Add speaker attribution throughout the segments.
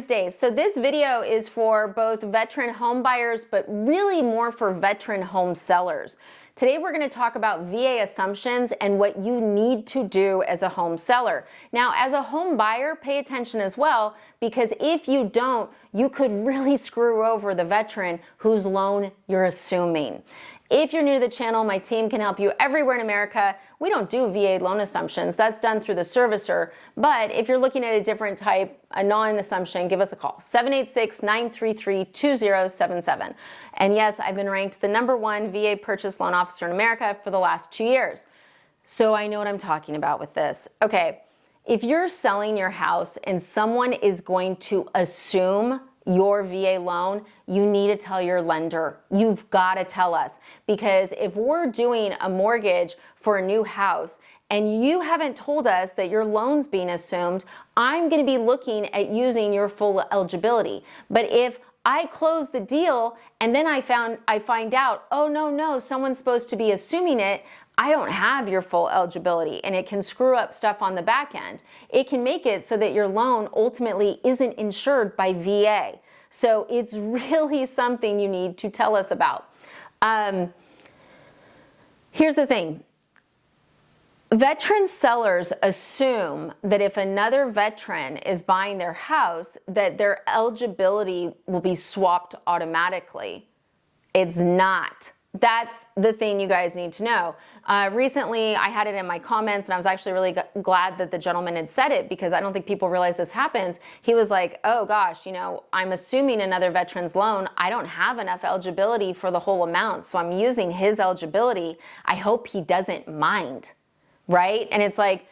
Speaker 1: Days. So this video is for both veteran home buyers, but really more for veteran home sellers. Today we're going to talk about VA assumptions and what you need to do as a home seller. Now, as a home buyer, pay attention as well, because if you don't, you could really screw over the veteran whose loan you're assuming. If you're new to the channel, my team can help you everywhere in America. We don't do VA loan assumptions. That's done through the servicer. But if you're looking at a different type, a non-assumption, give us a call, 786-933-2077. And yes, I've been ranked the #1 VA purchase loan officer in America for the last 2 years. So I know what I'm talking about with this. Okay, if you're selling your house and someone is going to assume your VA loan, you need to tell your lender. You've got to tell us, because if we're doing a mortgage for a new house and you haven't told us that your loan's being assumed, I'm going to be looking at using your full eligibility. But if I close the deal and then I find out, oh no, someone's supposed to be assuming it, I don't have your full eligibility, and it can screw up stuff on the back end. It can make it so that your loan ultimately isn't insured by VA. So it's really something you need to tell us about. Here's the thing. Veteran sellers assume that if another veteran is buying their house, that their eligibility will be swapped automatically. It's not. That's the thing you guys need to know. Recently, I had it in my comments, and I was actually really glad that the gentleman had said it, because I don't think people realize this happens. He was like, oh gosh, I'm assuming another veteran's loan. I don't have enough eligibility for the whole amount, so I'm using his eligibility. I hope he doesn't mind, right? And it's like,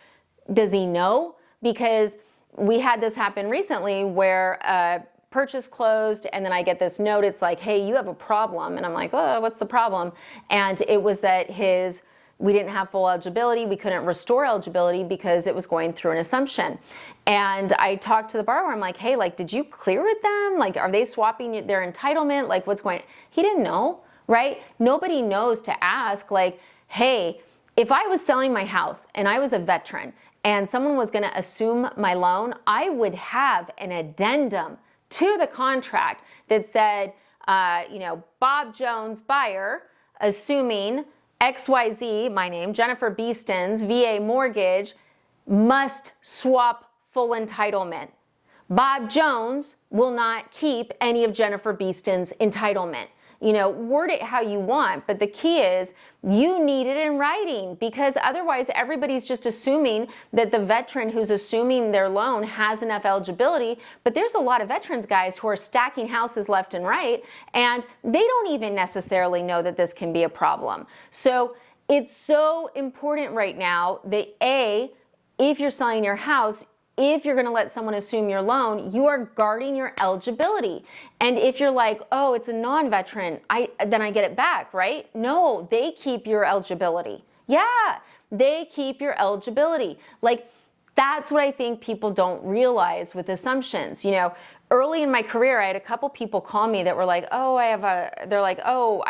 Speaker 1: does he know? Because we had this happen recently where purchase closed, and then I get this note. It's like, hey, you have a problem. And I'm like, oh, what's the problem? And it was that we didn't have full eligibility. We couldn't restore eligibility because it was going through an assumption. And I talked to the borrower. I'm like, hey, did you clear with them? Are they swapping their entitlement? What's going on? He didn't know, right? Nobody knows to ask, hey, if I was selling my house and I was a veteran and someone was going to assume my loan, I would have an addendum to the contract that said, Bob Jones, buyer, assuming XYZ, my name, Jennifer Beeston's VA mortgage, must swap full entitlement. Bob Jones will not keep any of Jennifer Beeston's entitlement. Word it how you want, but the key is you need it in writing, because otherwise everybody's just assuming that the veteran who's assuming their loan has enough eligibility. But there's a lot of veterans, guys, who are stacking houses left and right, and they don't even necessarily know that this can be a problem. So it's so important right now that if you're selling your house, if you're going to let someone assume your loan, you are guarding your eligibility. And if you're like, oh, it's a non-veteran, then I get it back, right? No, they keep your eligibility. Yeah, they keep your eligibility. That's what I think people don't realize with assumptions. Early in my career, I had a couple people call me that were like, oh, I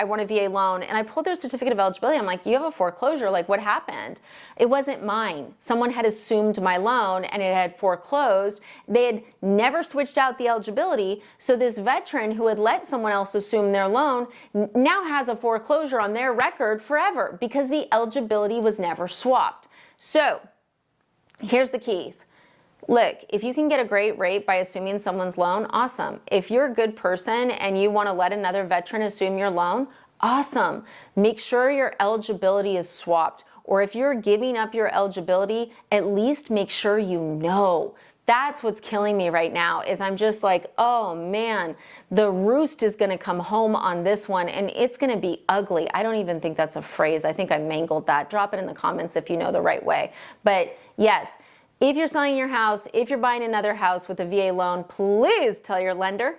Speaker 1: want a VA loan. And I pulled their certificate of eligibility. I'm like, you have a foreclosure. What happened? It wasn't mine. Someone had assumed my loan and it had foreclosed. They had never switched out the eligibility. So this veteran who had let someone else assume their loan now has a foreclosure on their record forever, because the eligibility was never swapped. So here's the keys. Look, if you can get a great rate by assuming someone's loan, awesome. If you're a good person and you want to let another veteran assume your loan, awesome. Make sure your eligibility is swapped. Or if you're giving up your eligibility, at least make sure you know. That's what's killing me right now, is I'm just like, oh man, the roost is going to come home on this one, and it's going to be ugly. I don't even think that's a phrase. I think I mangled that. Drop it in the comments if you know the right way. But yes, if you're selling your house, if you're buying another house with a VA loan, please tell your lender.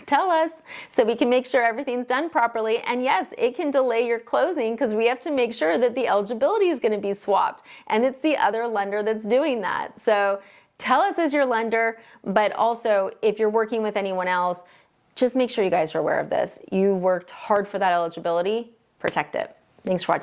Speaker 1: Tell us, so we can make sure everything's done properly. And yes, it can delay your closing, because we have to make sure that the eligibility is going to be swapped, and it's the other lender that's doing that. So tell us as your lender, but also if you're working with anyone else, just make sure you guys are aware of this. You worked hard for that eligibility. Protect it. Thanks for watching.